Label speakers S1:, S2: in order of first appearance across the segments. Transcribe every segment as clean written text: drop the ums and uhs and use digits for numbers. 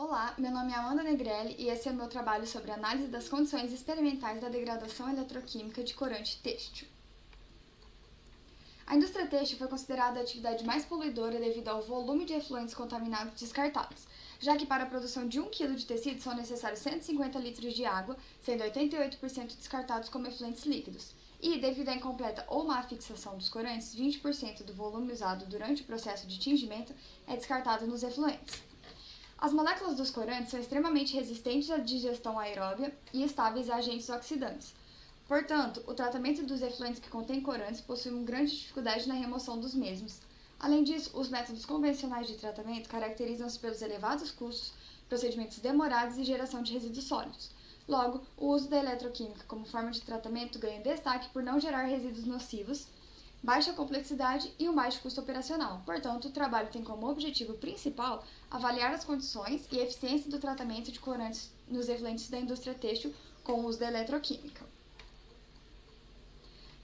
S1: Olá, meu nome é Amanda Negrelli e esse é o meu trabalho sobre análise das condições experimentais da degradação eletroquímica de corante têxtil. A indústria têxtil foi considerada a atividade mais poluidora devido ao volume de efluentes contaminados descartados, já que para a produção de 1 kg de tecido são necessários 150 litros de água, sendo 88% descartados como efluentes líquidos. E, devido à incompleta ou má fixação dos corantes, 20% do volume usado durante o processo de tingimento é descartado nos efluentes. As moléculas dos corantes são extremamente resistentes à digestão aeróbia e estáveis a agentes oxidantes. Portanto, o tratamento dos efluentes que contêm corantes possui uma grande dificuldade na remoção dos mesmos. Além disso, os métodos convencionais de tratamento caracterizam-se pelos elevados custos, procedimentos demorados e geração de resíduos sólidos. Logo, o uso da eletroquímica como forma de tratamento ganha destaque por não gerar resíduos nocivos, baixa complexidade e um baixo custo operacional. Portanto, o trabalho tem como objetivo principal avaliar as condições e eficiência do tratamento de corantes nos efluentes da indústria têxtil com o uso da eletroquímica.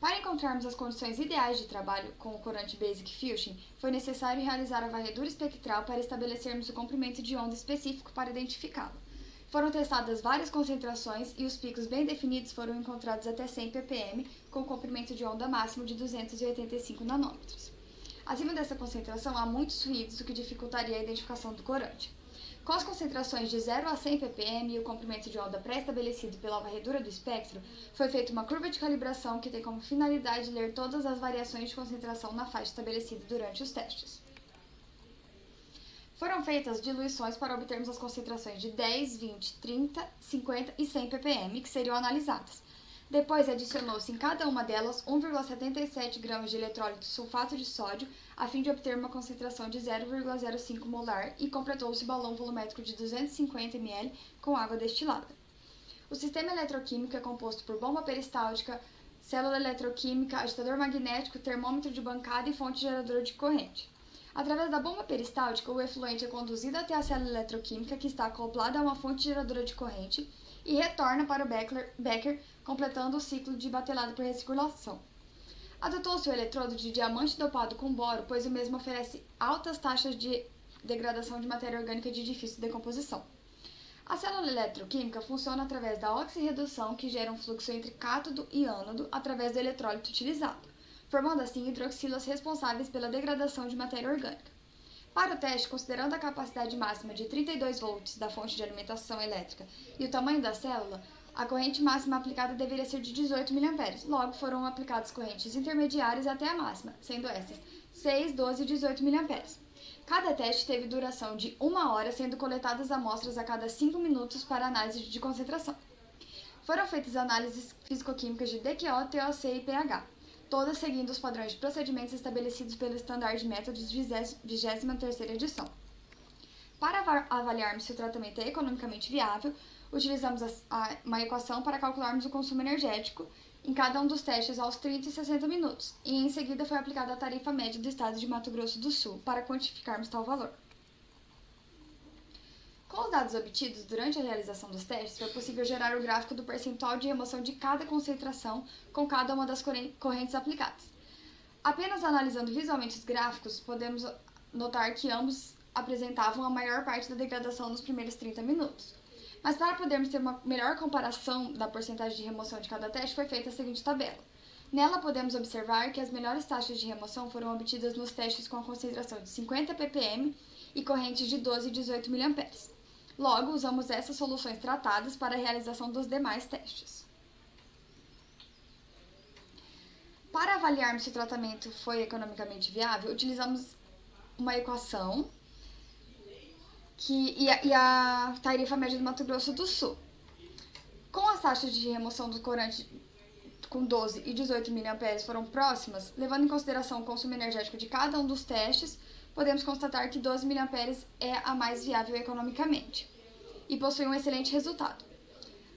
S1: Para encontrarmos as condições ideais de trabalho com o corante Basic Fusion, foi necessário realizar a varredura espectral para estabelecermos o comprimento de onda específico para identificá-lo. Foram testadas várias concentrações e os picos bem definidos foram encontrados até 100 ppm, com comprimento de onda máximo de 285 nanômetros. Acima dessa concentração há muitos ruídos, o que dificultaria a identificação do corante. Com as concentrações de 0 a 100 ppm e o comprimento de onda pré-estabelecido pela varredura do espectro, foi feita uma curva de calibração que tem como finalidade ler todas as variações de concentração na faixa estabelecida durante os testes. Foram feitas diluições para obtermos as concentrações de 10, 20, 30, 50 e 100 ppm, que seriam analisadas. Depois, adicionou-se em cada uma delas 1,77 gramas de eletrólito sulfato de sódio, a fim de obter uma concentração de 0,05 molar, e completou-se o balão volumétrico de 250 ml com água destilada. O sistema eletroquímico é composto por bomba peristáltica, célula eletroquímica, agitador magnético, termômetro de bancada e fonte geradora de corrente. Através da bomba peristáltica, o efluente é conduzido até a célula eletroquímica, que está acoplada a uma fonte geradora de corrente, e retorna para o becker, completando o ciclo de batelado por recirculação. Adotou-se o eletrodo de diamante dopado com boro, pois o mesmo oferece altas taxas de degradação de matéria orgânica de difícil decomposição. A célula eletroquímica funciona através da oxirredução, que gera um fluxo entre cátodo e ânodo através do eletrólito utilizado, formando assim hidroxilas responsáveis pela degradação de matéria orgânica. Para o teste, considerando a capacidade máxima de 32 volts da fonte de alimentação elétrica e o tamanho da célula, a corrente máxima aplicada deveria ser de 18 mA. Logo, foram aplicadas correntes intermediárias até a máxima, sendo essas 6, 12 e 18 mA. Cada teste teve duração de 1 hora, sendo coletadas amostras a cada 5 minutos para análise de concentração. Foram feitas análises físico-químicas de DQO, TOC e pH, todas seguindo os padrões de procedimentos estabelecidos pelo Standard Methods 23ª edição. Para avaliarmos se o tratamento é economicamente viável, utilizamos uma equação para calcularmos o consumo energético em cada um dos testes aos 30 e 60 minutos, e em seguida foi aplicada a tarifa média do estado de Mato Grosso do Sul para quantificarmos tal valor. Com os dados obtidos durante a realização dos testes, foi possível gerar o gráfico do percentual de remoção de cada concentração com cada uma das correntes aplicadas. Apenas analisando visualmente os gráficos, podemos notar que ambos apresentavam a maior parte da degradação nos primeiros 30 minutos. Mas para podermos ter uma melhor comparação da porcentagem de remoção de cada teste, foi feita a seguinte tabela. Nela podemos observar que as melhores taxas de remoção foram obtidas nos testes com a concentração de 50 ppm e correntes de 12 e 18 mA. Logo, usamos essas soluções tratadas para a realização dos demais testes. Para avaliarmos se o tratamento foi economicamente viável, utilizamos uma equação e a tarifa média do Mato Grosso do Sul. Com as taxas de remoção do corante com 12 e 18 mA foram próximas, levando em consideração o consumo energético de cada um dos testes, podemos constatar que 12 mA é a mais viável economicamente e possui um excelente resultado.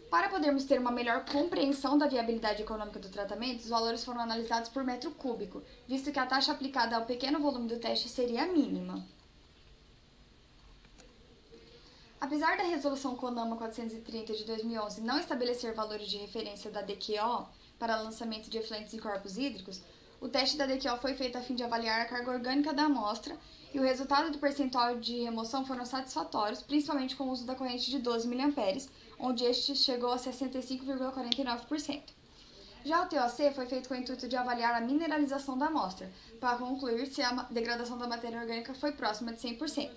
S1: Para podermos ter uma melhor compreensão da viabilidade econômica do tratamento, os valores foram analisados por metro cúbico, visto que a taxa aplicada ao pequeno volume do teste seria mínima. Apesar da Resolução CONAMA 430 de 2011 não estabelecer valores de referência da DQO para lançamento de efluentes em corpos hídricos, O teste da DQO foi feito a fim de avaliar a carga orgânica da amostra e o resultado do percentual de remoção foram satisfatórios, principalmente com o uso da corrente de 12 mA, onde este chegou a 65,49%. Já o TOC foi feito com o intuito de avaliar a mineralização da amostra, para concluir se a degradação da matéria orgânica foi próxima de 100%.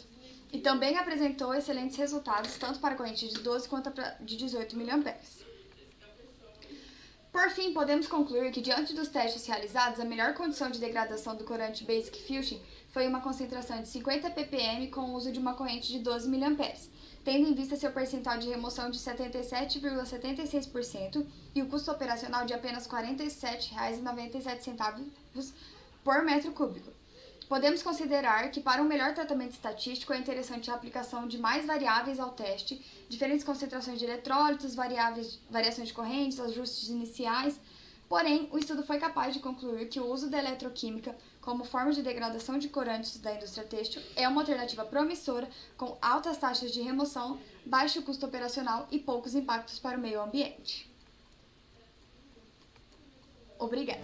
S1: E também apresentou excelentes resultados, tanto para a corrente de 12 quanto a de 18 mA. Por fim, podemos concluir que, diante dos testes realizados, a melhor condição de degradação do corante Basic Fusion foi uma concentração de 50 ppm com o uso de uma corrente de 12 mA, tendo em vista seu percentual de remoção de 77,76% e o custo operacional de apenas R$ 47,97 por metro cúbico. Podemos considerar que, para um melhor tratamento estatístico, é interessante a aplicação de mais variáveis ao teste, diferentes concentrações de eletrólitos, variações de correntes, ajustes iniciais. Porém, o estudo foi capaz de concluir que o uso da eletroquímica como forma de degradação de corantes da indústria têxtil é uma alternativa promissora, com altas taxas de remoção, baixo custo operacional e poucos impactos para o meio ambiente. Obrigada!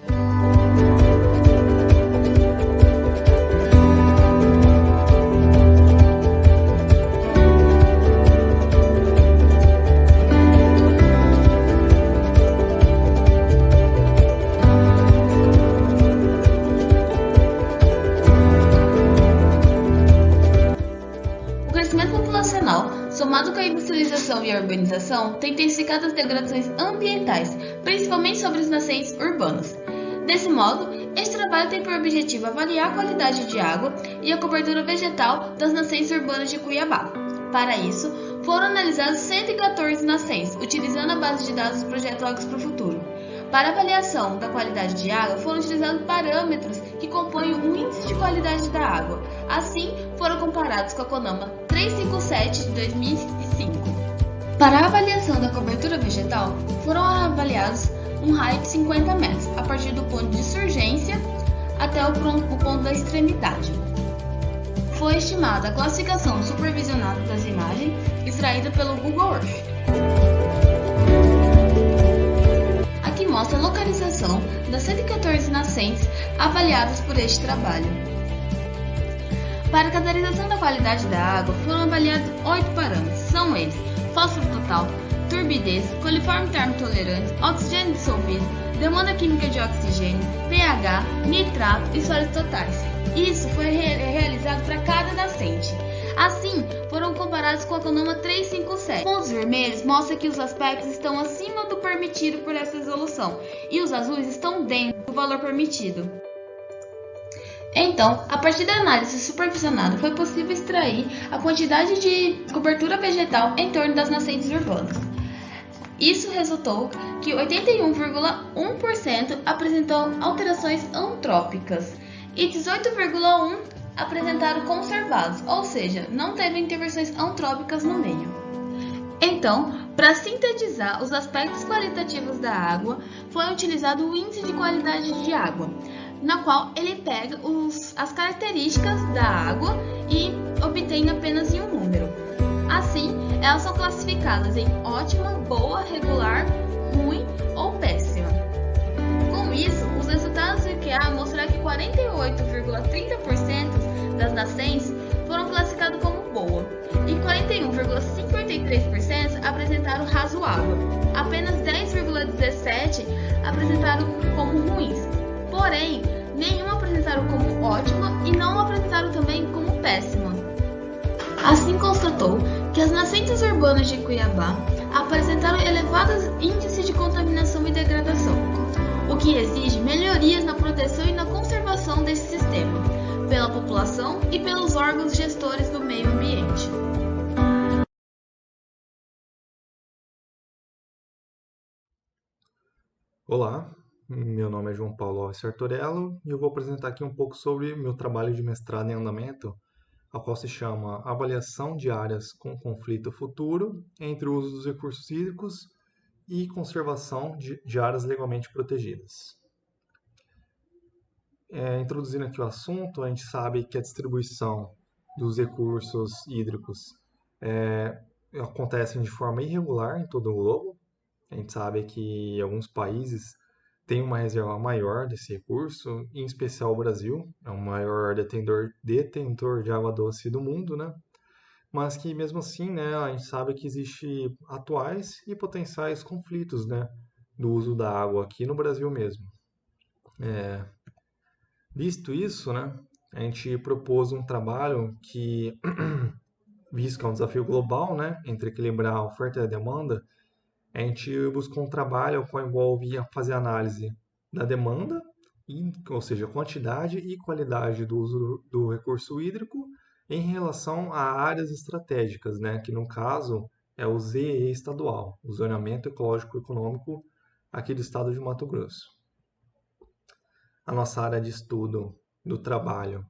S2: Somado com a industrialização e a urbanização, tem intensificado as degradações ambientais, principalmente sobre os nascentes urbanos. Desse modo, este trabalho tem por objetivo avaliar a qualidade de água e a cobertura vegetal das nascentes urbanas de Cuiabá. Para isso, foram analisados 114 nascentes, utilizando a base de dados do projeto Águas para o Futuro. Para a avaliação da qualidade de água, foram utilizados parâmetros que compõem o Índice de Qualidade da Água. Assim, foram comparados com a CONAMA 357 de 2005. Para a avaliação da cobertura vegetal, foram avaliados um raio de 50 metros, a partir do ponto de surgência até o ponto da extremidade. Foi estimada a classificação supervisionada das imagens extraída pelo Google Earth. Aqui mostra a localização das 114 nascentes avaliadas por este trabalho. Para a caracterização da qualidade da água, foram avaliados 8 parâmetros. São eles: fósforo total, turbidez, coliforme termotolerante, oxigênio dissolvido, demanda química de oxigênio, pH, nitrato e sólidos totais. Isso foi realizado para cada nascente. Assim, foram comparados com a CONAMA 357. Pontos vermelhos mostram que os aspectos estão acima do permitido por essa resolução e os azuis estão dentro do valor permitido. Então, a partir da análise supervisionada, foi possível extrair a quantidade de cobertura vegetal em torno das nascentes urbanas. Isso resultou que 81,1% apresentou alterações antrópicas e 18,1% apresentaram conservados, ou seja, não teve intervenções antrópicas no meio. Então, para sintetizar os aspectos qualitativos da água, foi utilizado o Índice de Qualidade de Água, na qual ele pega as características da água e obtém apenas em um número. Assim, elas são classificadas em ótima, boa, regular, ruim ou péssima. Com isso, os resultados do IQA mostraram que 48,30% das nascentes foram classificadas como boa e 41,53% apresentaram razoável. Apenas 10,17% apresentaram como ruins. Porém, nenhuma apresentaram como ótima e não apresentaram também como péssima. Assim constatou que as nascentes urbanas de Cuiabá apresentaram elevados índices de contaminação e degradação, o que exige melhorias na proteção e na conservação desse sistema, pela população e pelos órgãos gestores do meio ambiente.
S3: Olá, meu nome é João Paulo Alves Sartorello e eu vou apresentar aqui um pouco sobre meu trabalho de mestrado em andamento, a qual se chama Avaliação de áreas com conflito futuro entre o uso dos recursos hídricos e conservação de áreas legalmente protegidas. Introduzindo aqui o assunto, a gente sabe que a distribuição dos recursos hídricos acontece de forma irregular em todo o globo. A gente sabe que alguns países tem uma reserva maior desse recurso, em especial o Brasil, é o maior detentor de água doce do mundo, né? Mas que mesmo assim, né, a gente sabe que existe atuais e potenciais conflitos, né, do uso da água aqui no Brasil mesmo. Visto isso, né, a gente propôs um trabalho que, visto que é um desafio global, né, entre equilibrar a oferta e a demanda, a gente buscou um trabalho que envolve fazer análise da demanda, ou seja, quantidade e qualidade do uso do recurso hídrico em relação a áreas estratégicas, né, que no caso é o ZE estadual, o Zoneamento Ecológico e Econômico aqui do estado de Mato Grosso. A nossa área de estudo do trabalho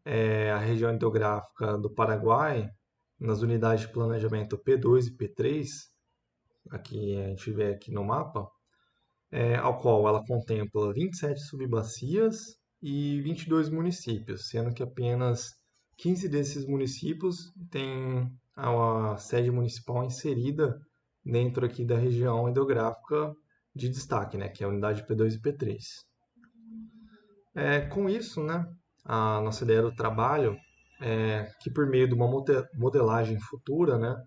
S3: é a região hidrográfica do Paraguai, nas unidades de planejamento P2 e P3, aqui a gente vê aqui no mapa, ao qual ela contempla 27 subbacias e 22 municípios, sendo que apenas 15 desses municípios têm a sede municipal inserida dentro aqui da região hidrográfica de destaque, né, que é a unidade P2 e P3. Com isso, né, a nossa ideia do trabalho é que por meio de uma modelagem futura, né,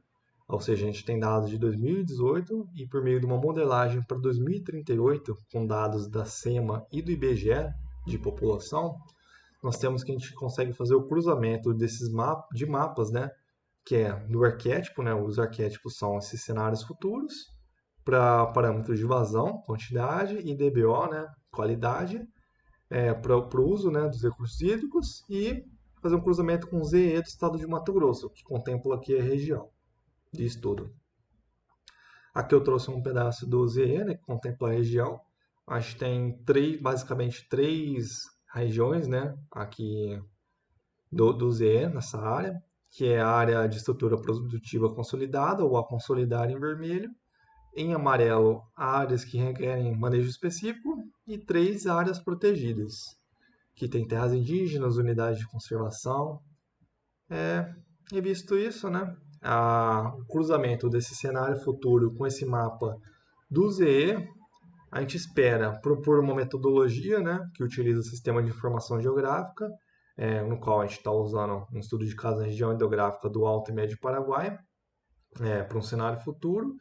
S3: ou seja, a gente tem dados de 2018 e por meio de uma modelagem para 2038, com dados da SEMA e do IBGE de população, nós temos que a gente consegue fazer o cruzamento desses mapas, né, que é do arquétipo, né, os arquétipos são esses cenários futuros, para parâmetros de vazão, quantidade, e DBO, né, qualidade, para o uso, né, dos recursos hídricos, e fazer um cruzamento com o ZE do estado de Mato Grosso, que contempla aqui a região de estudo. Aqui eu trouxe um pedaço do ZE, né, que contempla a região. A gente tem basicamente três regiões, né, aqui do ZE nessa área, que é a área de estrutura produtiva consolidada, ou a consolidar em vermelho. Em amarelo, áreas que requerem manejo específico, e 3 áreas protegidas, que tem terras indígenas, unidades de conservação. E visto isso, né, o cruzamento desse cenário futuro com esse mapa do ZE, a gente espera propor uma metodologia, né, que utiliza o sistema de informação geográfica, no qual a gente está usando um estudo de caso na região hidrográfica do Alto e Médio Paraguai, para um cenário futuro.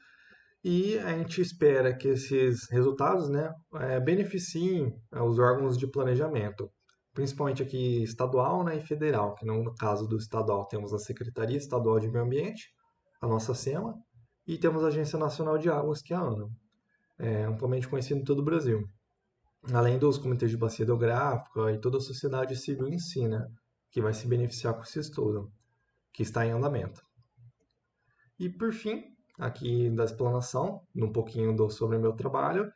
S3: E a gente espera que esses resultados, né, beneficiem os órgãos de planejamento, principalmente aqui estadual, né, e federal, que no caso do estadual temos a Secretaria Estadual de Meio Ambiente, a nossa SEMA, e temos a Agência Nacional de Águas, que é a ANA, amplamente conhecida em todo o Brasil. Além dos comitês de bacia hidrográfica e toda a sociedade civil em si, né, que vai se beneficiar com esse estudo, que está em andamento. E por fim, aqui da explanação, um pouquinho sobre o meu trabalho,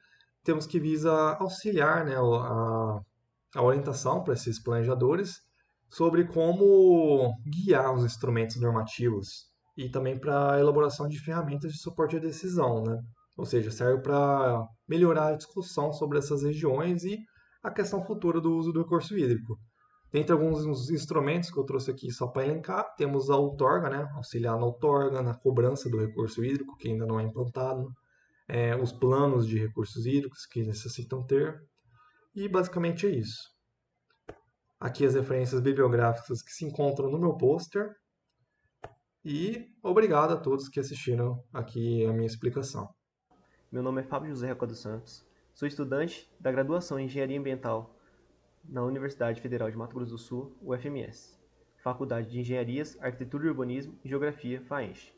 S3: temos que visa auxiliar, né, a orientação para esses planejadores sobre como guiar os instrumentos normativos e também para a elaboração de ferramentas de suporte à decisão, né? Ou seja, serve para melhorar a discussão sobre essas regiões e a questão futura do uso do recurso hídrico. Dentre alguns instrumentos que eu trouxe aqui só para elencar, temos a outorga, né? Auxiliar na outorga, na cobrança do recurso hídrico, que ainda não é implantado, os planos de recursos hídricos que necessitam ter, e basicamente é isso. Aqui as referências bibliográficas que se encontram no meu pôster, e obrigado a todos que assistiram aqui a minha explicação.
S4: Meu nome é Fábio José Reca dos Santos, sou estudante da graduação em Engenharia Ambiental na Universidade Federal de Mato Grosso do Sul, UFMS, Faculdade de Engenharias, Arquitetura e Urbanismo e Geografia, FAENGE.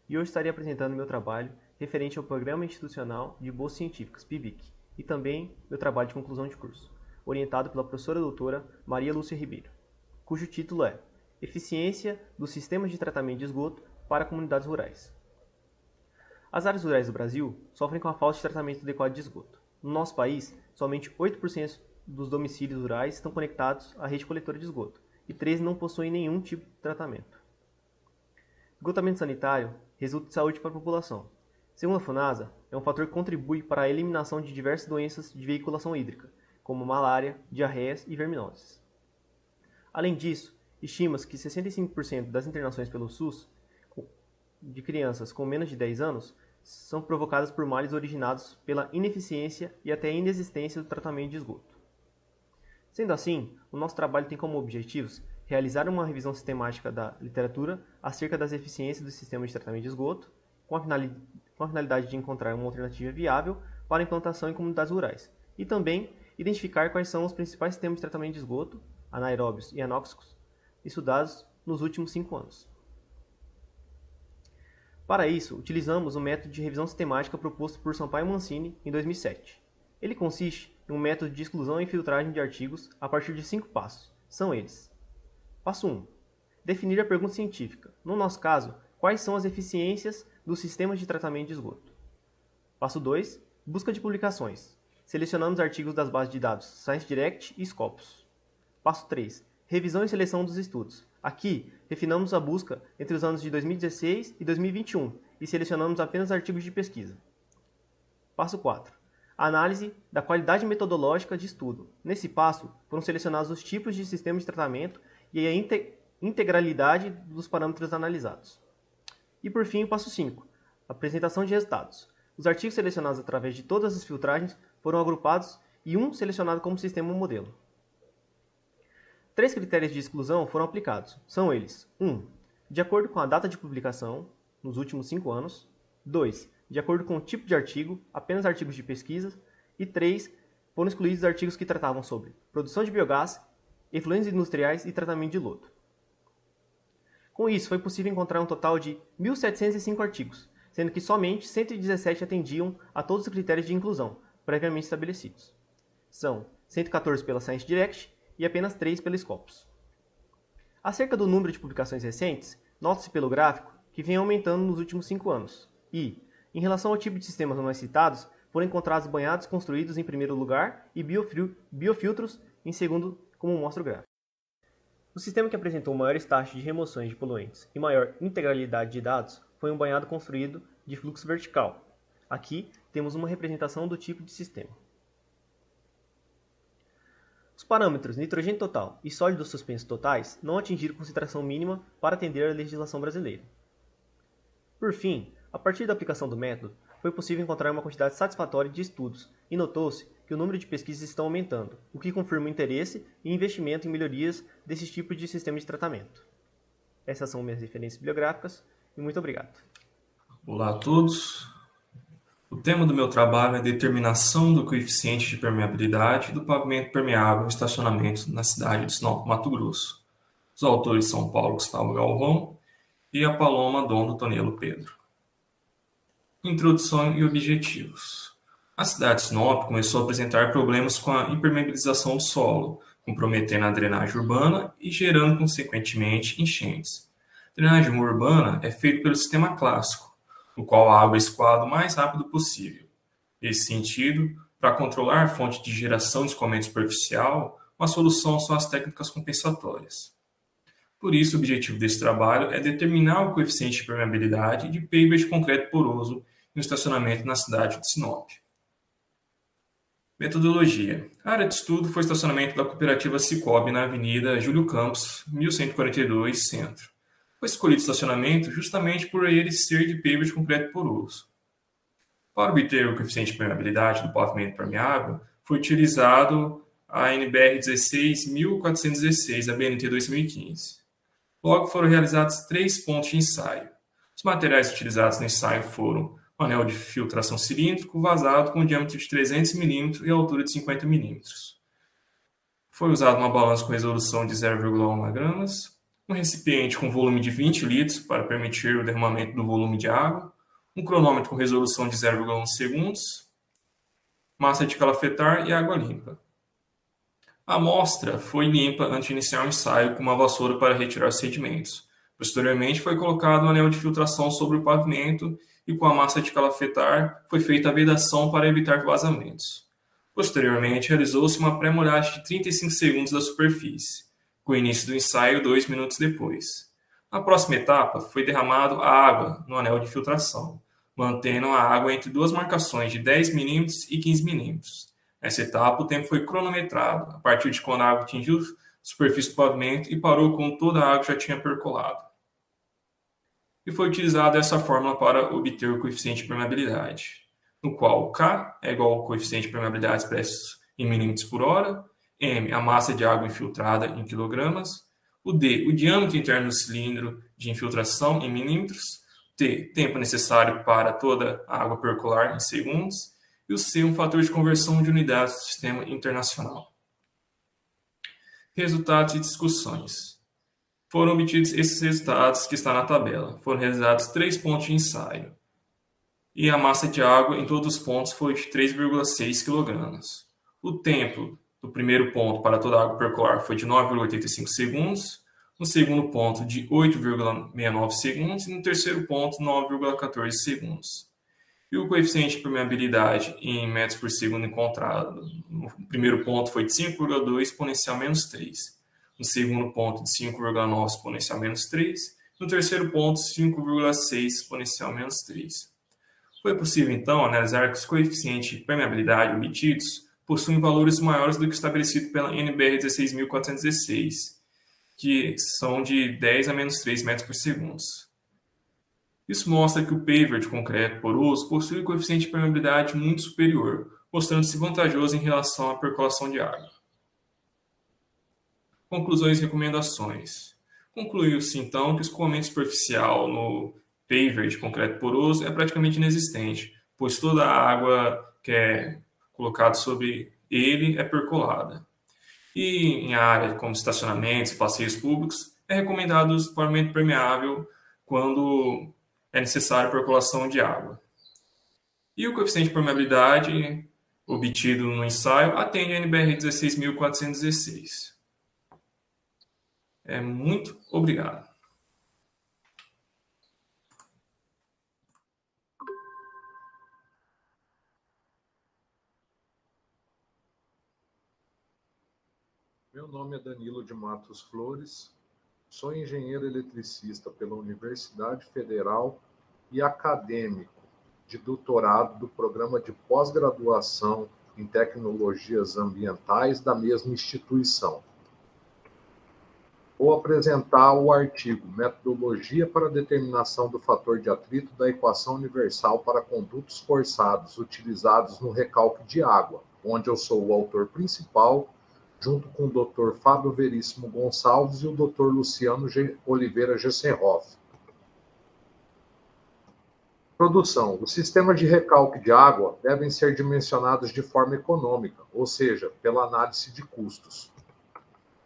S4: E hoje estarei apresentando meu trabalho referente ao Programa Institucional de Bolsas Científicas, PIBIC, e também meu trabalho de conclusão de curso, orientado pela professora doutora Maria Lúcia Ribeiro, cujo título é Eficiência dos Sistemas de Tratamento de Esgoto para Comunidades Rurais. As áreas rurais do Brasil sofrem com a falta de tratamento adequado de esgoto. No nosso país, somente 8% dos domicílios rurais estão conectados à rede coletora de esgoto, e 13 não possuem nenhum tipo de tratamento. Esgotamento sanitário resulta de saúde para a população. Segundo a FUNASA, é um fator que contribui para a eliminação de diversas doenças de veiculação hídrica, como malária, diarreias e verminoses. Além disso, estima-se que 65% das internações pelo SUS de crianças com menos de 10 anos são provocadas por males originados pela ineficiência e até inexistência do tratamento de esgoto. Sendo assim, o nosso trabalho tem como objetivos realizar uma revisão sistemática da literatura acerca das eficiências do sistema de tratamento de esgoto, com a finalidade de encontrar uma alternativa viável para a implantação em comunidades rurais, e também identificar quais são os principais sistemas de tratamento de esgoto, anaeróbios e anóxicos, estudados nos últimos 5 anos. Para isso, utilizamos o método de revisão sistemática proposto por Sampaio Mancini em 2007. Ele consiste em um método de exclusão e filtragem de artigos a partir de 5 passos. São eles: Passo 1. Definir a pergunta científica. No nosso caso, quais são as eficiências dos sistemas de tratamento de esgoto? Passo 2. Busca de publicações. Selecionamos artigos das bases de dados ScienceDirect e Scopus. Passo 3. Revisão e seleção dos estudos. Aqui, refinamos a busca entre os anos de 2016 e 2021 e selecionamos apenas artigos de pesquisa. Passo 4. Análise da qualidade metodológica de estudo. Nesse passo, foram selecionados os tipos de sistemas de tratamento e a integralidade dos parâmetros analisados. E por fim, o passo 5. Apresentação de resultados. Os artigos selecionados através de todas as filtragens foram agrupados e um selecionado como sistema modelo. 3 critérios de exclusão foram aplicados. São eles: 1. De acordo com a data de publicação, nos últimos 5 anos. 2. De acordo com o tipo de artigo, apenas artigos de pesquisa. E 3. Foram excluídos artigos que tratavam sobre produção de biogás, efluentes industriais e tratamento de lodo. Com isso, foi possível encontrar um total de 1.705 artigos, sendo que somente 117 atendiam a todos os critérios de inclusão, previamente estabelecidos. São 114 pela ScienceDirect e apenas 3 pela Scopus. Acerca do número de publicações recentes, nota-se pelo gráfico que vem aumentando nos últimos 5 anos. E, em relação ao tipo de sistemas não citados, foram encontrados banhados construídos em primeiro lugar e biofiltros em segundo, como mostra o gráfico. O sistema que apresentou maiores taxas de remoções de poluentes e maior integralidade de dados foi um banhado construído de fluxo vertical. Aqui temos uma representação do tipo de sistema. Os parâmetros nitrogênio total e sólidos suspensos totais não atingiram concentração mínima para atender à legislação brasileira. Por fim, a partir da aplicação do método, foi possível encontrar uma quantidade satisfatória de estudos e notou-se que o número de pesquisas estão aumentando, o que confirma o interesse e investimento em melhorias desses tipos de sistema de tratamento. Essas são minhas referências bibliográficas e muito obrigado.
S5: Olá a todos. O tema do meu trabalho é a determinação do coeficiente de permeabilidade do pavimento permeável em estacionamento na cidade de Sinop, Mato Grosso. Os autores são Paulo Gustavo Galvão e a Paloma Dondo Tonelo Pedro. Introdução e objetivos. A cidade de Sinop começou a apresentar problemas com a impermeabilização do solo, comprometendo a drenagem urbana e gerando, consequentemente, enchentes. A drenagem urbana é feita pelo sistema clássico, no qual a água é escoada o mais rápido possível. Nesse sentido, para controlar a fonte de geração de escoamento superficial, uma solução são as técnicas compensatórias. Por isso, o objetivo desse trabalho é determinar o coeficiente de permeabilidade de pavers de concreto poroso em um estacionamento na cidade de Sinop. Metodologia. A área de estudo foi o estacionamento da cooperativa Cicobi na Avenida Júlio Campos, 1142, Centro. Foi escolhido estacionamento justamente por ele ser de pavers de concreto poroso. Para obter o coeficiente de permeabilidade do pavimento permeável, foi utilizado a NBR 16416, a BNT 2015. Logo foram realizados 3 pontos de ensaio. Os materiais utilizados no ensaio foram um anel de filtração cilíndrico vazado com diâmetro de 300 mm e altura de 50 mm. Foi usado uma balança com resolução de 0,1 gramas, um recipiente com volume de 20 litros para permitir o derramamento do volume de água, um cronômetro com resolução de 0,1 segundos, massa de calafetar e água limpa. A amostra foi limpa antes de iniciar o ensaio com uma vassoura para retirar os sedimentos. Posteriormente, foi colocado um anel de filtração sobre o pavimento e com a massa de calafetar foi feita a vedação para evitar vazamentos. Posteriormente, realizou-se uma pré-molhagem de 35 segundos da superfície, com o início do ensaio 2 minutos depois. Na próxima etapa, foi derramado a água no anel de filtração, mantendo a água entre duas marcações de 10 mm e 15 mm. Nessa etapa, o tempo foi cronometrado, a partir de quando a água atingiu a superfície do pavimento e parou quando toda a água já tinha percolado. e foi utilizada essa fórmula para obter o coeficiente de permeabilidade, no qual K é igual ao coeficiente de permeabilidade expresso em milímetros por hora, M, a massa de água infiltrada em quilogramas, o D, o diâmetro interno do cilindro de infiltração em milímetros, T, tempo necessário para toda a água percolar em segundos, e o C, um fator de conversão de unidades do sistema internacional. Resultados e discussões. Foram obtidos esses resultados que está na tabela. Foram realizados 3 pontos de ensaio. E a massa de água em todos os pontos foi de 3,6 kg. O tempo do primeiro ponto para toda a água percolar foi de 9,85 segundos, no segundo ponto de 8,69 segundos e no terceiro ponto 9,14 segundos. E o coeficiente de permeabilidade em metros por segundo encontrado no primeiro ponto foi de 5,2 exponencial menos 3, no segundo ponto de 5,9 exponencial menos 3, no terceiro ponto 5,6 exponencial menos 3. Foi possível, então, analisar que os coeficientes de permeabilidade obtidos possuem valores maiores do que estabelecido pela NBR 16.416, que são de 10 a menos 3 metros por segundo. Isso mostra que o paver de concreto poroso possui um coeficiente de permeabilidade muito superior, mostrando-se vantajoso em relação à percolação de água. Conclusões e recomendações. Concluiu-se, então, que o escoamento superficial no paver de concreto poroso é praticamente inexistente, pois toda a água que é colocada sobre ele é percolada. E em áreas como estacionamentos, passeios públicos, é recomendado o escoamento permeável quando é necessária a percolação de água. E o coeficiente de permeabilidade obtido no ensaio atende a NBR 16.416. Muito obrigado.
S6: Meu nome é Danilo de Matos Flores, sou engenheiro eletricista pela Universidade Federal e acadêmico de doutorado do programa de pós-graduação em tecnologias ambientais da mesma instituição. Vou apresentar o artigo Metodologia para a determinação do fator de atrito da equação universal para condutos forçados utilizados no recalque de água, onde eu sou o autor principal, junto com o Dr. Fábio Veríssimo Gonçalves e o Dr. Luciano Oliveira Gessenhoff. Produção. Os sistemas de recalque de água devem ser dimensionados de forma econômica, ou seja, pela análise de custos.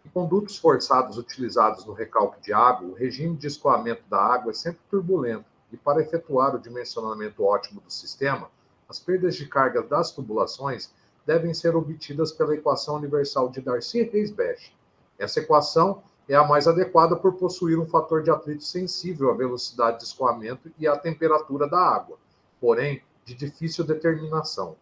S6: Em condutos forçados utilizados no recalque de água, o regime de escoamento da água é sempre turbulento, e para efetuar o dimensionamento ótimo do sistema, as perdas de carga das tubulações devem ser obtidas pela equação universal de Darcy-Weisbach. Essa equação é a mais adequada por possuir um fator de atrito sensível à velocidade de escoamento e à temperatura da água, porém de difícil determinação.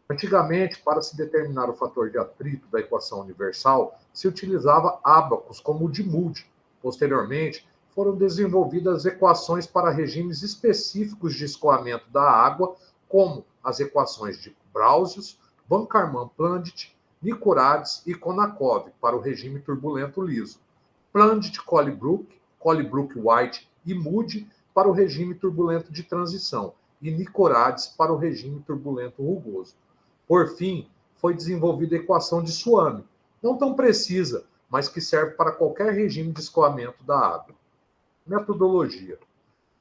S6: Antigamente, para se determinar o fator de atrito da equação universal, se utilizava ábacos como o de Moody. Posteriormente, foram desenvolvidas equações para regimes específicos de escoamento da água, como as equações de Brausius, Van Karman-Plandit, Nicorades e Konakov para o regime turbulento liso, Plandit-Colebrook, Colebrook-White e Moody para o regime turbulento de transição e Nicorades para o regime turbulento rugoso. Por fim, foi desenvolvida a equação de Swami, não tão precisa, mas que serve para qualquer regime de escoamento da água. Metodologia.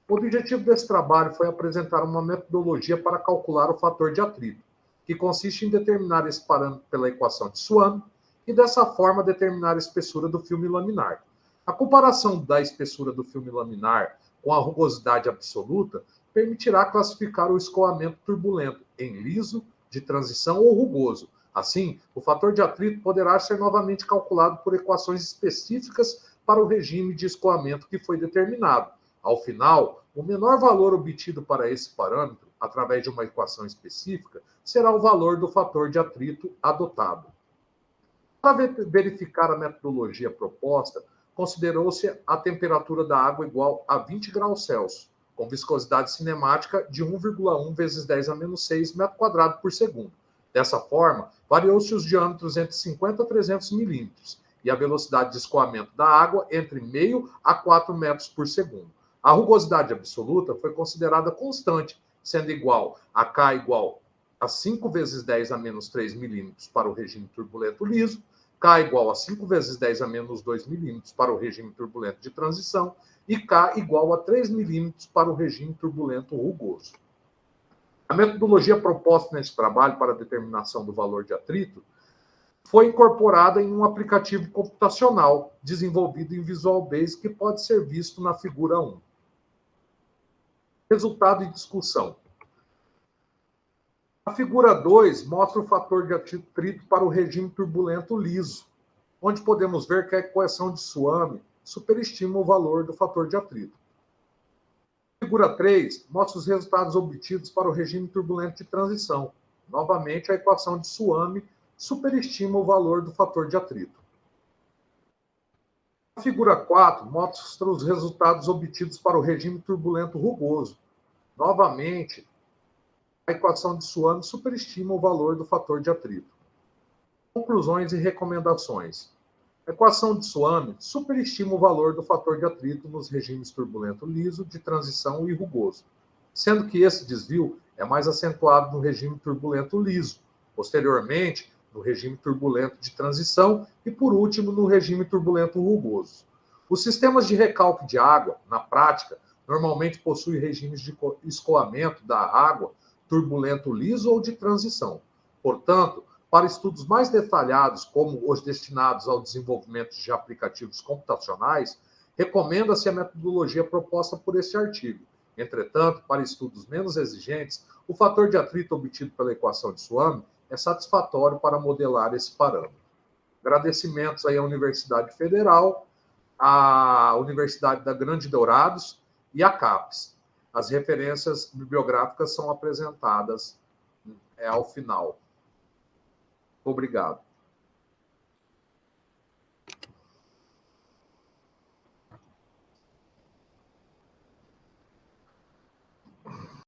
S6: O objetivo desse trabalho foi apresentar uma metodologia para calcular o fator de atrito, que consiste em determinar esse parâmetro pela equação de Swami e, dessa forma, determinar a espessura do filme laminar. A comparação da espessura do filme laminar com a rugosidade absoluta permitirá classificar o escoamento turbulento em liso, de transição ou rugoso. Assim, o fator de atrito poderá ser novamente calculado por equações específicas para o regime de escoamento que foi determinado. Ao final, o menor valor obtido para esse parâmetro, através de uma equação específica, será o valor do fator de atrito adotado. Para verificar a metodologia proposta, considerou-se a temperatura da água igual a 20 graus Celsius, com viscosidade cinemática de 1,1 vezes 10 a menos 6 metro quadrado por segundo. Dessa forma, variou-se os diâmetros entre 50 a 300 milímetros e a velocidade de escoamento da água entre 0,5 a 4 metros por segundo. A rugosidade absoluta foi considerada constante, sendo igual a K igual a 5 vezes 10 a menos 3 milímetros para o regime turbulento liso, K igual a 5 vezes 10 a menos 2 milímetros para o regime turbulento de transição e K igual a 3 milímetros para o regime turbulento rugoso. A metodologia proposta nesse trabalho para a determinação do valor de atrito foi incorporada em um aplicativo computacional desenvolvido em Visual Basic que pode ser visto na figura 1. Resultado e discussão. A figura 2 mostra o fator de atrito para o regime turbulento liso, onde podemos ver que a equação de Swamy superestima o valor do fator de atrito. A figura 3 mostra os resultados obtidos para o regime turbulento de transição. Novamente, a equação de Swamy superestima o valor do fator de atrito. A figura 4 mostra os resultados obtidos para o regime turbulento rugoso. Novamente, a equação de Swamy superestima o valor do fator de atrito. Conclusões e recomendações. A equação de Swamy superestima o valor do fator de atrito nos regimes turbulento liso, de transição e rugoso, sendo que esse desvio é mais acentuado no regime turbulento liso, posteriormente no regime turbulento de transição e, por último, no regime turbulento rugoso. Os sistemas de recalque de água, na prática, normalmente possuem regimes de escoamento da água turbulento liso ou de transição. Portanto, para estudos mais detalhados, como os destinados ao desenvolvimento de aplicativos computacionais, recomenda-se a metodologia proposta por este artigo. Entretanto, para estudos menos exigentes, o fator de atrito obtido pela equação de Swamy é satisfatório para modelar esse parâmetro. Agradecimentos aí à Universidade Federal, à Universidade da Grande Dourados e à CAPES. As referências bibliográficas são apresentadas ao final. Obrigado.